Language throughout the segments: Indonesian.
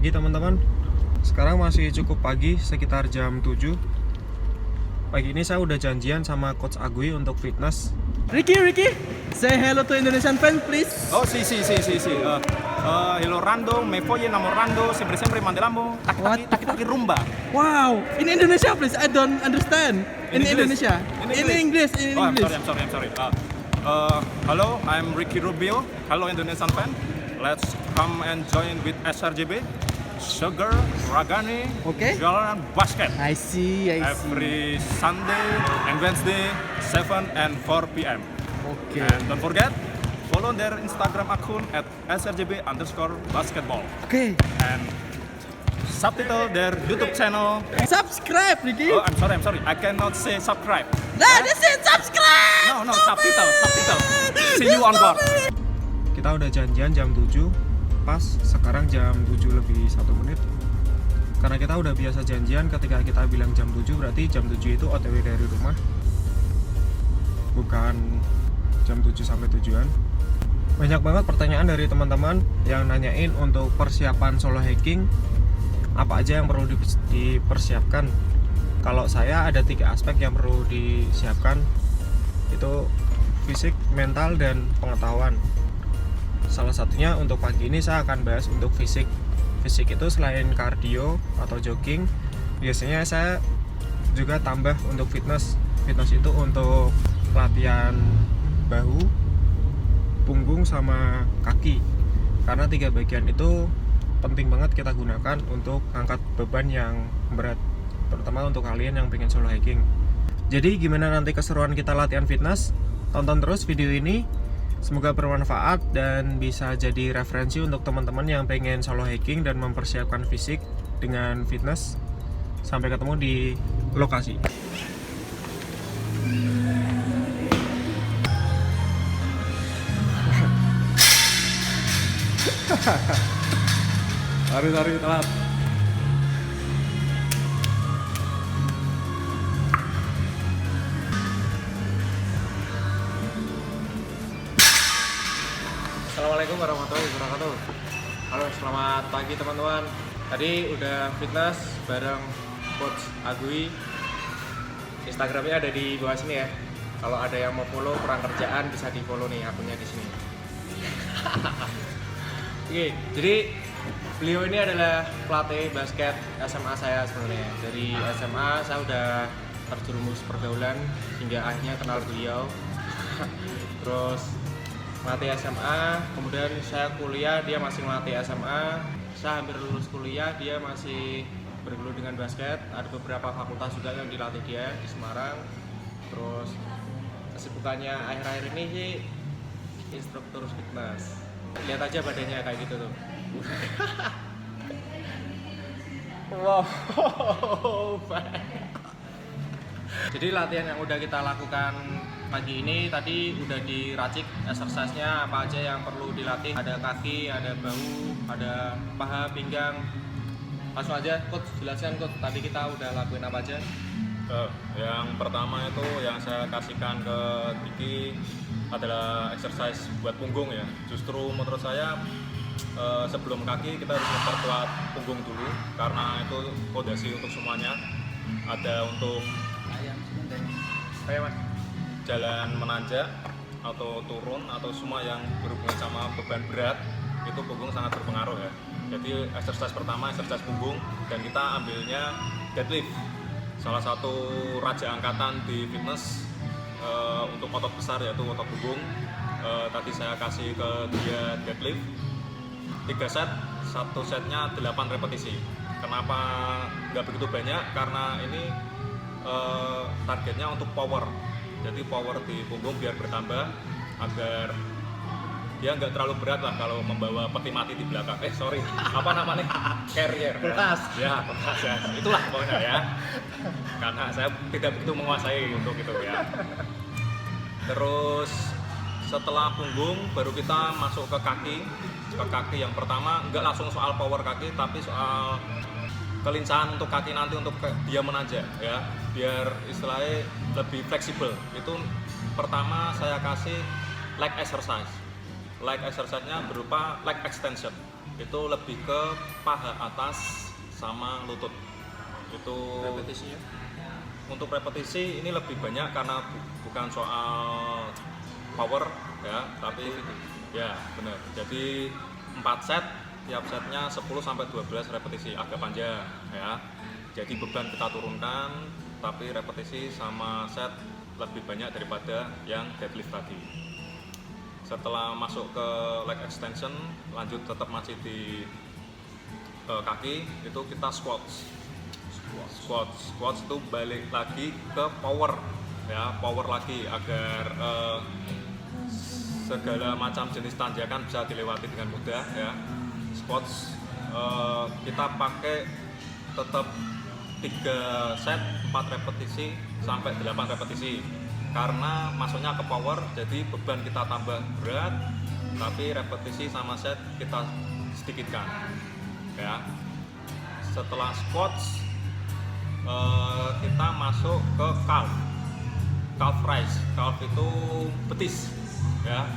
pagi teman-teman. Sekarang masih cukup pagi, sekitar jam 7. Pagi ini saya udah janjian sama Coach Agui untuk fitness. Ricky, say hello to Indonesian fans, please. Oh, sì. Hello Rando, me voy enamorando, sempre mandelamo, taki rumba. Wow, in Indonesia, please. I don't understand. In Indonesia. In English. Oh, I'm sorry. Hello, I'm Ricky Rubio. Hello Indonesian fan. Let's come and join with SRJB, Sugar, Ragani, Okay. Jalan Basket. I see. Every Sunday and Wednesday, 7 and 4 p.m. Okay. And don't forget, follow their Instagram account at srjb_basketball. Okay. And subtitle their YouTube channel. Subscribe, Ricky. Oh, I'm sorry. I cannot say subscribe. Nah, that's it. Subscribe. No, subtitle. See you on board. Kita udah janjian jam 7. Pas sekarang jam 7 lebih 1 menit. Karena kita udah biasa janjian, ketika kita bilang jam 7 berarti jam 7 itu OTW dari rumah, bukan jam 7 sampai tujuan. Banyak banget pertanyaan dari teman-teman yang nanyain untuk persiapan solo hiking, apa aja yang perlu dipersiapkan. Kalau saya ada 3 aspek yang perlu disiapkan, itu fisik, mental, dan pengetahuan. Salah satunya untuk pagi ini saya akan bahas untuk fisik. Fisik itu selain cardio atau jogging, biasanya saya juga tambah untuk fitness. Fitness itu untuk latihan bahu, punggung, sama kaki. Karena 3 bagian itu penting banget kita gunakan untuk angkat beban yang berat, terutama untuk kalian yang pengen solo hiking. Jadi gimana nanti keseruan kita latihan fitness? Tonton terus video ini. Semoga bermanfaat dan bisa jadi referensi untuk teman-teman yang pengen solo hiking dan mempersiapkan fisik dengan fitness. Sampai ketemu di lokasi. Sorry, telat. Assalamualaikum warahmatullahi wabarakatuh. Halo, selamat pagi teman-teman. Tadi udah fitness bareng Coach Agui. Instagramnya ada di bawah sini ya. Kalau ada yang mau follow kurang kerjaan bisa di follow nih akunnya di sini. Oke, jadi beliau ini adalah pelatih basket SMA saya sebenarnya. Dari SMA saya udah terjerumus pergaulan hingga akhirnya kenal beliau. Terus melatih SMA, kemudian saya kuliah, dia masih melatih SMA. Saya hampir lulus kuliah, dia masih bergelut dengan basket. Ada beberapa fakultas juga yang dilatih dia di Semarang. Terus kesibukannya akhir-akhir ini sih instruktur fitness. Lihat aja badannya kayak gitu tuh. Wow. Jadi latihan yang udah kita lakukan pagi ini tadi udah diracik exercise-nya apa aja yang perlu dilatih. Ada kaki, ada bahu, ada paha, pinggang. Langsung aja Coach, jelaskan Coach, tadi kita udah lakuin apa aja? Yang pertama itu yang saya kasihkan ke Diki adalah exercise buat punggung ya. Justru menurut saya sebelum kaki kita harus memperkuat punggung dulu karena itu fondasi untuk semuanya. Ada untuk jalan menanjak atau turun atau semua yang berhubungan sama beban berat, itu punggung sangat berpengaruh ya. Jadi exercise pertama exercise punggung, dan kita ambilnya deadlift, salah satu raja angkatan di fitness untuk otot besar yaitu otot punggung. Tadi saya kasih ke dia deadlift 3 set, 1 setnya 8 repetisi. Kenapa nggak begitu banyak? Karena ini targetnya untuk power. Jadi power di punggung biar bertambah agar dia nggak terlalu berat lah kalau membawa peti mati di belakang. Apa namanya? Carrier. Beras. Ya, itulah pokoknya ya. Karena saya tidak begitu menguasai untuk itu ya. Terus setelah punggung baru kita masuk ke kaki. Ke kaki yang pertama nggak langsung soal power kaki, tapi soal kelincahan untuk kaki nanti untuk dia menanjak ya, biar istilahnya lebih fleksibel. Itu pertama saya kasih leg exercise. Leg exercise-nya berupa leg extension. itu lebih ke paha atas sama lutut. Itu Repetisinya? untuk repetisi ini lebih banyak karena bukan soal power ya, tapi ya benar. Jadi 4 set, tiap setnya 10 sampai 12 repetisi, agak panjang ya. Jadi beban kita turunkan, tapi repetisi sama set lebih banyak daripada yang deadlift tadi. Setelah masuk ke leg extension, lanjut tetap masih di kaki, itu kita squats itu balik lagi ke power ya, power lagi agar segala macam jenis tanjakan bisa dilewati dengan mudah ya. Squats kita pakai tetap 3 set 4 repetisi sampai 8 repetisi karena masuknya ke power, jadi beban kita tambah berat tapi repetisi sama set kita sedikitkan ya. Setelah squats kita masuk ke calf raise. Calf itu betis ya,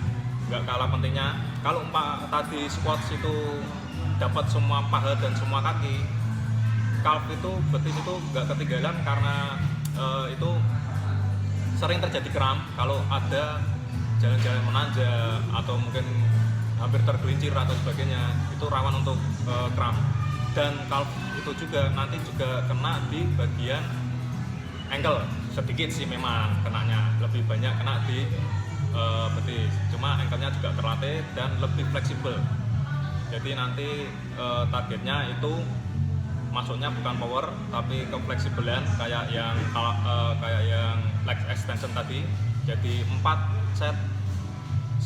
nggak kalah pentingnya. Kalau tadi squats itu dapat semua paha dan semua kaki, calf itu betis itu nggak ketinggalan karena itu sering terjadi kram kalau ada jalan-jalan menanjak atau mungkin hampir tergelincir atau sebagainya, itu rawan untuk kram. Dan calf itu juga nanti juga kena di bagian ankle, sedikit sih memang kenanya, lebih banyak kena di betis, cuma ankle-nya juga terlatih dan lebih fleksibel. Jadi nanti targetnya itu masuknya bukan power tapi ke fleksibelan kayak yang leg extension tadi. Jadi 4 set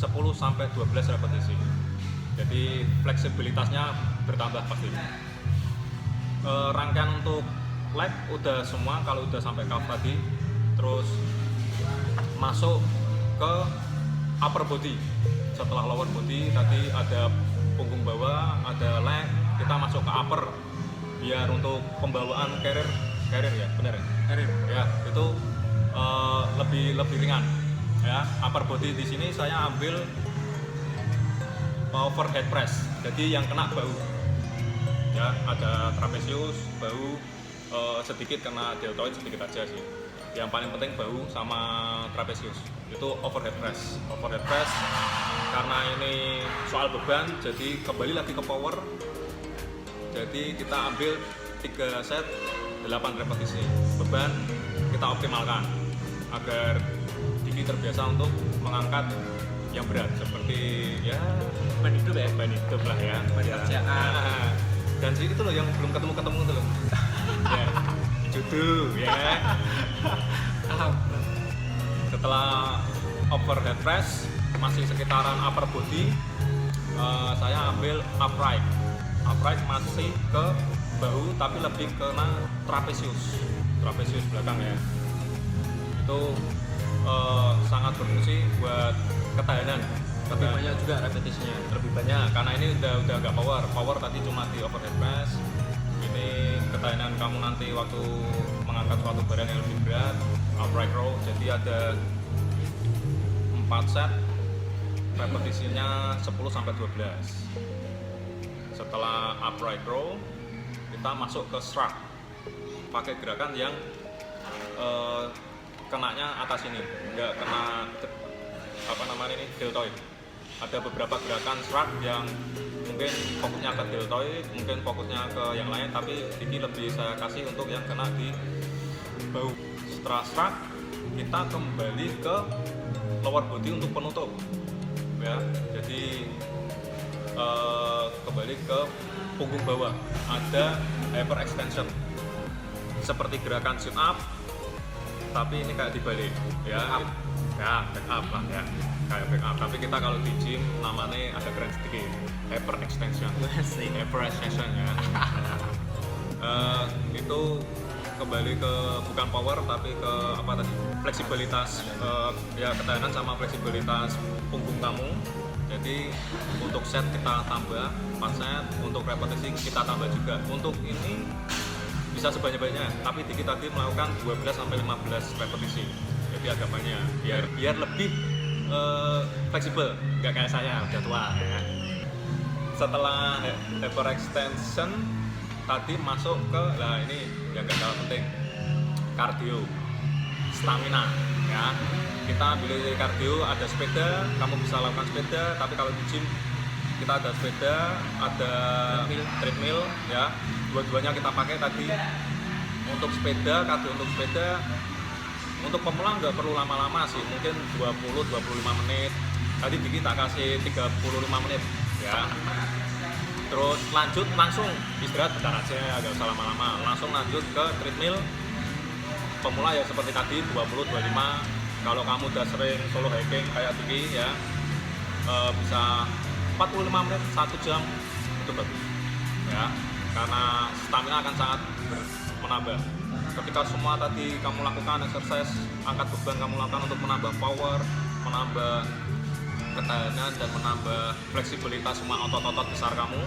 10 sampai 12 repetisi. Jadi fleksibilitasnya bertambah pasti. Rangkaian untuk leg udah semua kalau udah sampai calf tadi. Terus masuk ke upper body. Setelah lower body tadi ada punggung bawah, ada leg, kita masuk ke upper. Biar untuk pembawaan carrier ya, benar ya? Carrier ya, itu lebih ringan ya. Upper body di sini saya ambil overhead press, jadi yang kena bahu ya, ada trapezius, bahu, sedikit kena deltoid, sedikit aja sih. Yang paling penting bahu sama trapezius, itu overhead press karena ini soal beban, jadi kembali lagi ke power. Jadi kita ambil 3 set 8 repetisi. Beban kita optimalkan agar Diki terbiasa untuk mengangkat yang berat seperti ya Ban hidup ya? ban hidup lah ya. Ban Ya. kerjaan. Nah, dan itu loh yang belum ketemu tuh loh. Ya, judo ya. Setelah overhead press masih sekitaran upper body, saya ambil upright masih ke bahu tapi lebih kena trapezius belakang ya. Itu sangat berfungsi buat ketahanan. Lebih banyak juga repetisinya. Lebih banyak karena ini udah nggak power tadi cuma di overhead press. Ini ketahanan kamu nanti waktu mengangkat suatu barang yang lebih berat, upright row. Jadi ada 4 set repetisinya 10 sampai 12. Setelah upright row kita masuk ke shrug, pakai gerakan yang kenanya atas ini, nggak kena deltoid. Ada beberapa gerakan shrug yang mungkin fokusnya ke deltoid, mungkin fokusnya ke yang lain, tapi ini lebih saya kasih untuk yang kena di bahu. Setelah shrug kita kembali ke lower body untuk penutup ya. Jadi kembali ke punggung bawah, ada hyper extension seperti gerakan sit up tapi ini kayak dibalik ya. Back up lah ya, kayak back up, tapi kita kalau di gym namanya agak keren sedikit, hyper extension ya. Itu kembali ke bukan power tapi ke apa tadi, fleksibilitas ya, ketahanan sama fleksibilitas punggung kamu. Jadi untuk set kita tambah 4 set, untuk repetisi kita tambah juga. Untuk ini bisa sebanyak-banyaknya, tapi Diki tadi melakukan 12 sampai 15 repetisi. Jadi agak banyak biar lebih fleksibel, nggak kayak saya udah tua ya. setelah hyperextension tadi masuk ke, nah ini yang gak kalah penting, kardio, stamina ya. Kita pilih kardio, ada sepeda, kamu bisa lakukan sepeda. Tapi kalau di gym kita ada sepeda, ada treadmill ya. Dua-duanya kita pakai tadi. Untuk sepeda, kardio untuk sepeda, untuk pemula nggak perlu lama-lama sih, mungkin 20-25 menit. Tadi Diki tak kasih 35 menit ya. Terus lanjut langsung istirahat bentar aja, agak usah lama-lama. Langsung lanjut ke treadmill. Pemula ya seperti tadi 20-25. Kalau kamu udah sering solo hiking kayak Diki ya, bisa 45 menit, 1 jam itu bagus ya, karena stamina akan sangat menambah. Ketika semua tadi kamu lakukan exercise, angkat beban kamu lakukan untuk menambah power, menambah ketahanan dan menambah fleksibilitas semua otot-otot besar kamu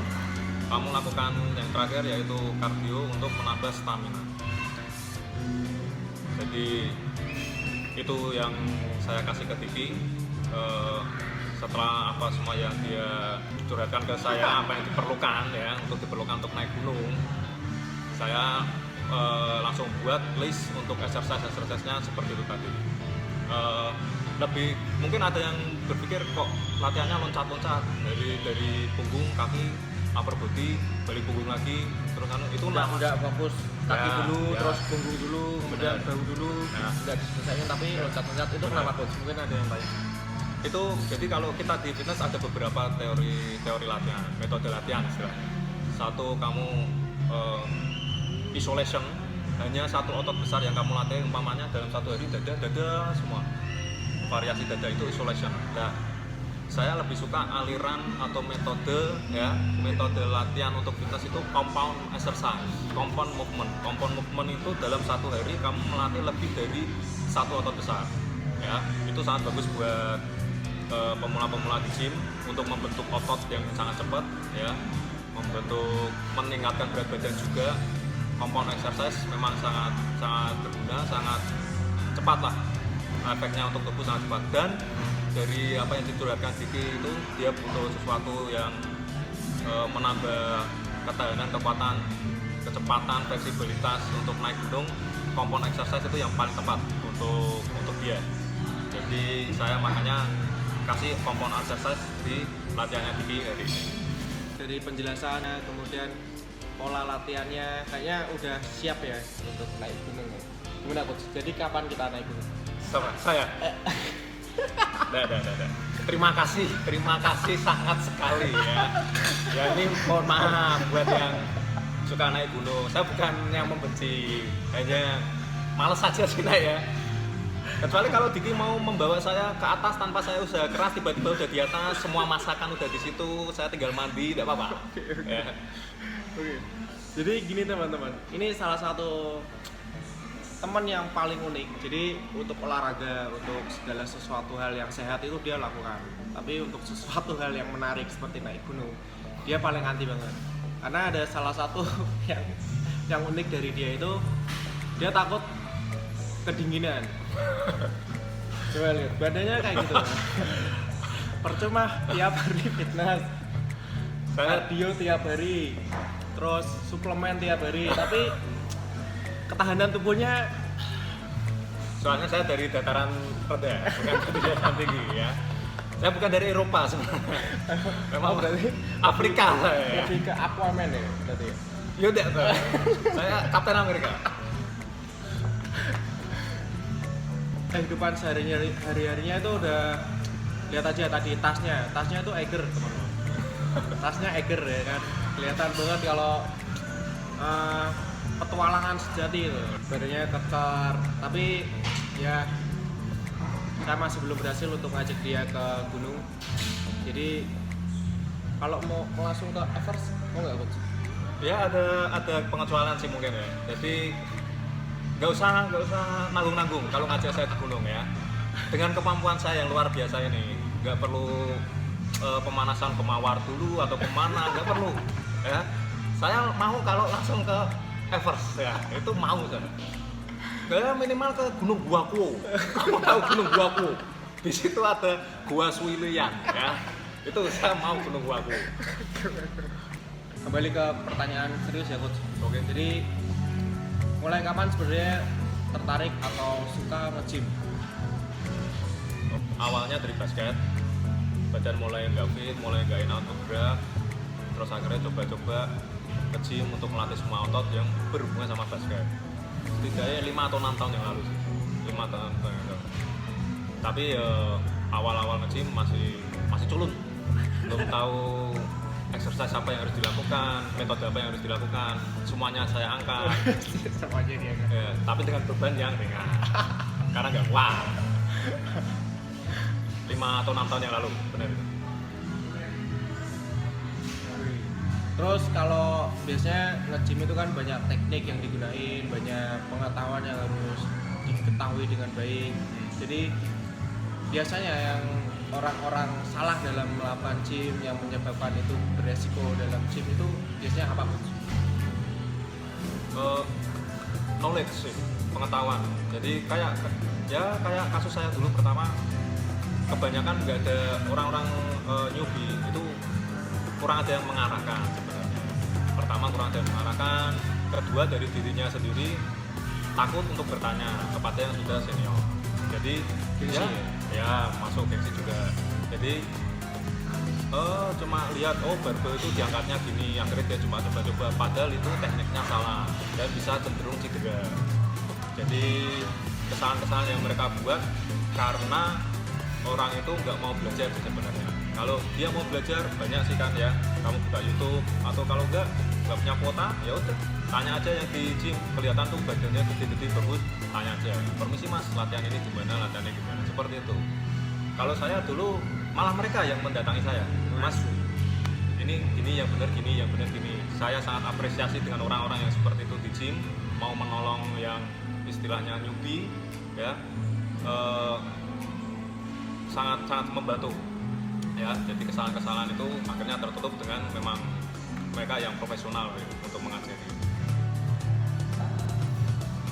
lakukan yang terakhir yaitu kardio untuk menambah stamina. Jadi itu yang saya kasih ke Diki. Setelah apa semua yang dia curhatkan ke saya, apa yang diperlukan ya untuk naik gunung, saya langsung buat list untuk exercise-nya seperti itu tadi. Lebih mungkin ada yang berpikir kok latihannya loncat-loncat dari punggung, kaki, upper body, balik punggung lagi, terus itu Enggak fokus kaki Ya, dulu, ya. terus punggung dulu, kemudian Benar. bahu dulu. Nah. Enggak diselesaikan, tapi loncat-loncat itu kenapa coach? Mungkin ada yang tanya. itu. Jadi kalau kita di fitness ada beberapa teori latihan, metode latihan istilahnya. Satu, kamu isolation, hanya satu otot besar yang kamu latih, umpamanya dalam satu hari dada semua, variasi dada itu isolation. Nah, saya lebih suka aliran atau metode latihan untuk fitness itu compound exercise, compound movement itu dalam satu hari kamu melatih lebih dari satu otot besar ya. Itu sangat bagus buat pemula-pemula di gym untuk membentuk otot yang sangat cepat ya, meningkatkan berat badan juga. Compound exercise memang sangat berguna, sangat cepat lah efeknya untuk tubuh, sangat cepat. Dan dari apa yang dicurhatkan Diki itu, dia butuh sesuatu yang menambah ketahanan, kekuatan, kecepatan, fleksibilitas untuk naik gunung. Compound exercise itu yang paling tepat untuk dia. Jadi saya makanya kasih compound exercise di latihannya Diki hari ini. Dari penjelasannya, kemudian pola latihannya, kayaknya udah siap ya untuk naik gunung. Gimana coach? Jadi kapan kita naik gunung? Saya? Dah. Terima kasih sangat sekali ya. Ya ini mohon maaf buat yang suka naik gunung. Saya bukan yang membenci, hanya males saja sih naik ya. Kecuali kalau Diki mau membawa saya ke atas tanpa saya usaha keras, tiba-tiba udah di atas, semua masakan udah di situ, saya tinggal mandi, tidak apa-apa. Ya. Oke. Jadi gini teman-teman, ini salah satu teman yang paling unik. Jadi untuk olahraga, untuk segala sesuatu hal yang sehat itu dia lakukan. Tapi untuk sesuatu hal yang menarik seperti naik gunung, dia paling anti banget. Karena ada salah satu yang unik dari dia itu, dia takut kedinginan. Coba lihat, badannya kayak gitu. Percuma tiap hari fitness, kardio tiap hari, terus suplemen tiap hari, tapi ketahanan tubuhnya. Soalnya saya dari dataran rendah, bukan dari dataran tinggi ya. Saya bukan dari Eropa sebenarnya. Memang berarti Afrika saya. lebih ke Aquaman ya berarti. Yaudah tuh. Saya Kapten Amerika. Kehidupan hari-harinya itu udah, lihat aja tadi tasnya itu Eiger teman-teman. Tasnya Eiger ya kan, kelihatan banget kalau petualangan sejati itu. Badannya kekar, tapi ya saya masih belum berhasil untuk ngajak dia ke gunung. Jadi kalau mau langsung ke Everest, mau nggak coach? Ya ada pengecualian sih mungkin ya. Jadi nggak usah nanggung-nanggung kalau ngajak saya ke gunung ya. Dengan kemampuan saya yang luar biasa ini, nggak perlu pemanasan ke Mawar dulu atau kemana, nggak perlu ya. Saya mau kalau langsung ke Everest ya, itu mau saya. Saya minimal ke Gunung Guaku. Kamu tahu Gunung Guaku? Di situ ada Gua Suilian ya. Itu saya mau menunggu aku. Kembali ke pertanyaan serius ya coach. Oke. Jadi mulai kapan sebenarnya tertarik atau suka nge-gym? Awalnya dari basket, badan mulai nggak fit, mulai nggak enak untuk gerak, terus akhirnya coba-coba ke gym untuk melatih semua otot yang berhubungan sama basket. Setidaknya 5 atau 6 tahun yang lalu sih, 5 tahun yang lalu. Tapi awal-awal nge-gym masih culun, belum tahu exercise apa yang harus dilakukan, metode apa yang harus dilakukan, semuanya saya angkat. Semuanya dia kan. Ya, tapi dengan beban yang ringan, karena nggak kuat. 5 atau 6 tahun yang lalu, benar itu. Terus kalau biasanya nge-gym itu kan banyak teknik yang digunain, banyak pengetahuan yang harus diketahui dengan baik. Jadi biasanya yang orang-orang salah dalam melakukan gym yang menyebabkan itu beresiko dalam gym itu biasanya apa coach? Knowledge sih, pengetahuan. Jadi kayak kasus saya dulu pertama, kebanyakan nggak ada orang-orang newbie itu kurang ada yang mengarahkan sebenarnya. Pertama kurang ada yang mengarahkan, kedua dari dirinya sendiri takut untuk bertanya kepada yang sudah senior. Jadi Gengsi ya masuk gengsi juga. Jadi cuma lihat barbel itu diangkatnya gini, akhirnya dia cuma coba-coba, padahal itu tekniknya salah dan bisa cenderung cedera. Jadi kesalahan-kesalahan yang mereka buat karena orang itu nggak mau belajar sebenarnya. Kalau dia mau belajar banyak sih kan ya, kamu buka YouTube, atau kalau nggak punya kuota ya udah tanya aja yang di gym, kelihatan tuh badannya gede-gede bagus, tanya aja, permisi mas, latihan ini gimana, latihannya gimana, seperti itu. Kalau saya dulu malah mereka yang mendatangi saya, mas ini yang benar gini, yang benar gini. Saya sangat apresiasi dengan orang-orang yang seperti itu di gym, mau menolong yang istilahnya newbie ya, sangat membantu ya. Jadi kesalahan-kesalahan itu akhirnya tertutup dengan memang mereka yang profesional gitu, untuk mengajari.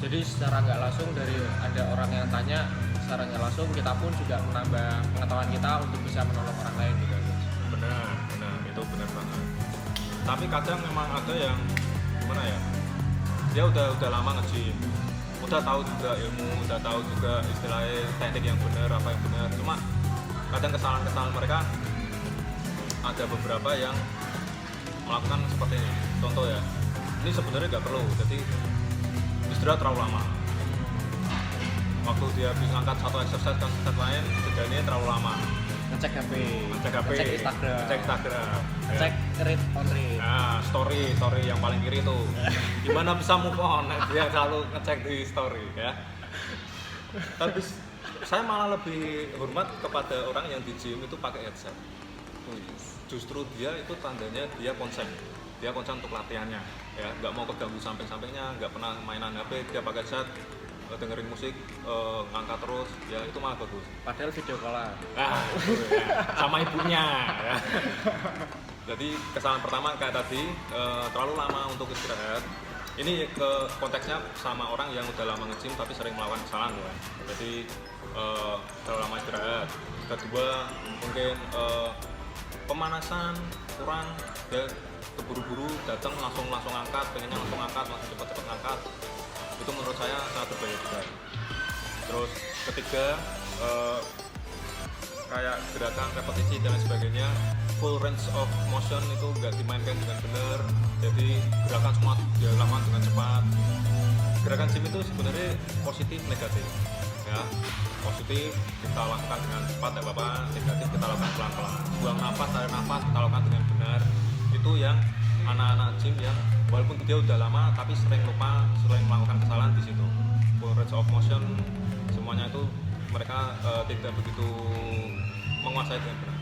Jadi secara nggak langsung dari ada orang yang tanya, secara nggak langsung kita pun juga menambah pengetahuan kita untuk bisa menolong orang lain juga. Benar, itu benar banget. Tapi kadang memang ada yang gimana ya, dia udah lama nge-gym, udah tahu juga ilmu, udah tahu juga istilahnya teknik yang benar, apa yang benar. Cuma kadang kesalahan-kesalahan mereka ada beberapa yang melakukan seperti ini. Contoh ya, ini sebenarnya nggak perlu, jadi istirahat terlalu lama. Waktu dia habis ngangkat satu exercise kan exercise lain, jedanya terlalu lama. Ngecek HP, ngecek Instagram, ngecek read on read. Nah, story yang paling kiri itu gimana bisa move on, dia selalu ngecek di story ya. Tapi saya malah lebih hormat kepada orang yang di gym itu pakai headset. Justru dia itu tandanya dia konsen untuk latihannya ya, nggak mau keganggu samping-sampingnya, nggak pernah mainan HP, dia pakai headset, dengerin musik, ngangkat terus ya, itu malah bagus. Padahal video callan Ya, sama ibunya ya. Jadi kesalahan pertama kayak tadi, terlalu lama untuk istirahat. Ini ke konteksnya sama orang yang udah lama nge-gym tapi sering melakukan kesalahan ya. Jadi terlalu lama istirahat. Kedua mungkin pemanasan kurang ya, keburu-buru datang langsung angkat, pengennya langsung angkat, langsung cepet-cepet angkat. Itu menurut saya sangat berbahaya juga. Terus ketiga kayak gerakan repetisi dan lain sebagainya, full range of motion itu nggak dimainkan dengan benar, jadi gerakan semua dilakukan dengan cepat. Gerakan gym itu sebenarnya positif negatif ya. Positif kita lakukan dengan cepat tidak apa-apa, negatif kita lakukan pelan-pelan, buang nafas, tarik nafas kita lakukan dengan benar. Itu yang anak-anak gym yang walaupun dia udah lama tapi sering lupa, sering melakukan kesalahan di situ. Full range of motion semuanya itu mereka tidak begitu menguasai dengan benar.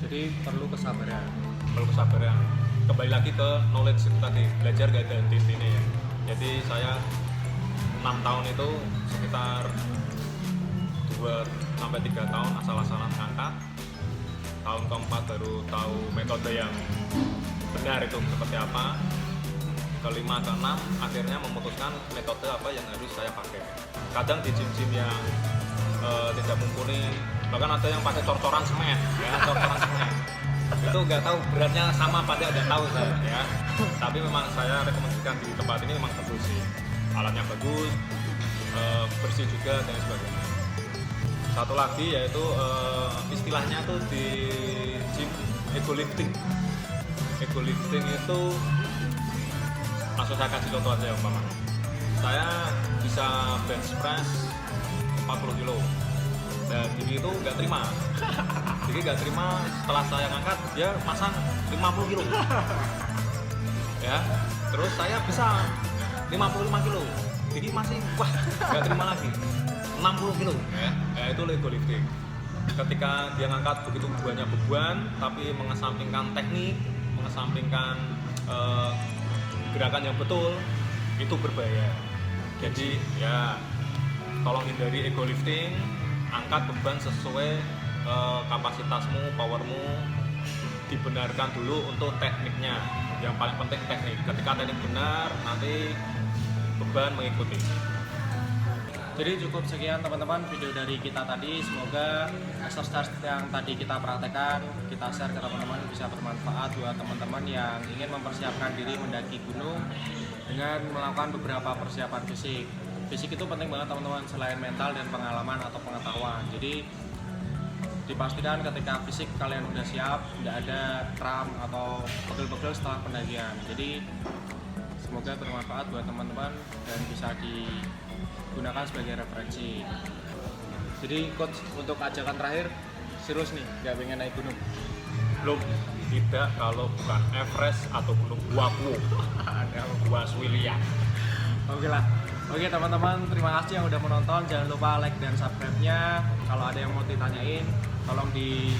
Jadi perlu kesabaran. Kembali lagi ke knowledge itu tadi, belajar gak ada henti-hentinya ya. Jadi saya 6 tahun itu sekitar 2-3 tahun asal-asalan ngangkat. Tahun keempat baru tahu metode yang benar itu seperti apa. kelima, keenam, akhirnya memutuskan metode apa yang harus saya pakai. Kadang di gym-gym yang tidak mumpuni, bahkan ada yang pakai cor-coran semen, ya, cor-coran semen. Itu nggak tahu beratnya sama apa nggak tahu saya, ya. Tapi memang saya rekomendasikan di tempat ini memang bagus sih, alatnya bagus, bersih juga dan sebagainya. Satu lagi yaitu istilahnya tuh di gym ego lifting. Ego lifting itu langsung saya kasih contoh aja umpamanya. Saya bisa bench press 40 kilo. Dan Diki itu nggak terima. Diki nggak terima setelah saya ngangkat dia pasang 50 kilo. Ya, terus saya bisa 55 kilo. Diki masih wah nggak terima lagi. 60 kilo, ya itu ego lifting. Ketika dia ngangkat begitu banyak beban, tapi mengesampingkan teknik, mengesampingkan gerakan yang betul, itu berbahaya. Jadi ya, tolong hindari ego lifting, angkat beban sesuai kapasitasmu, powermu, dibenarkan dulu untuk tekniknya. Yang paling penting teknik. Ketika teknik benar, nanti beban mengikuti. Jadi cukup sekian teman-teman video dari kita tadi. Semoga exercise yang tadi kita praktekkan, kita share ke teman-teman bisa bermanfaat buat teman-teman yang ingin mempersiapkan diri mendaki gunung dengan melakukan beberapa persiapan fisik. Fisik itu penting banget teman-teman, selain mental dan pengalaman atau pengetahuan. Jadi dipastikan ketika fisik kalian udah siap, tidak ada kram atau pegel-pegel setelah pendakian. Jadi semoga bermanfaat buat teman-teman dan bisa digunakan sebagai referensi. Jadi coach, untuk ajakan terakhir, serius nih, nggak pengen naik gunung? Belum, tidak kalau bukan Everest atau Gunung Guaku, Gua Swilia. Oke lah. Oke teman-teman, terima kasih yang udah menonton. Jangan lupa like dan subscribe-nya. Kalau ada yang mau ditanyain, tolong di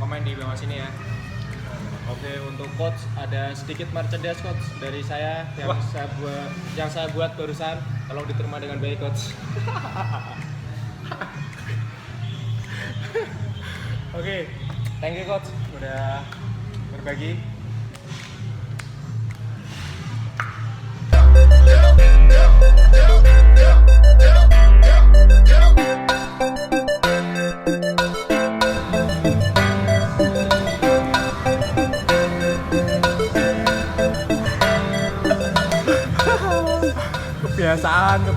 komen di bawah sini ya. Oke, untuk coach ada sedikit merchandise coach dari saya yang saya buat barusan. Tolong diterima dengan baik coach. Oke, thank you coach udah berbagi.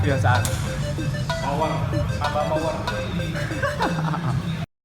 Kebiasaan. Power, tambah power.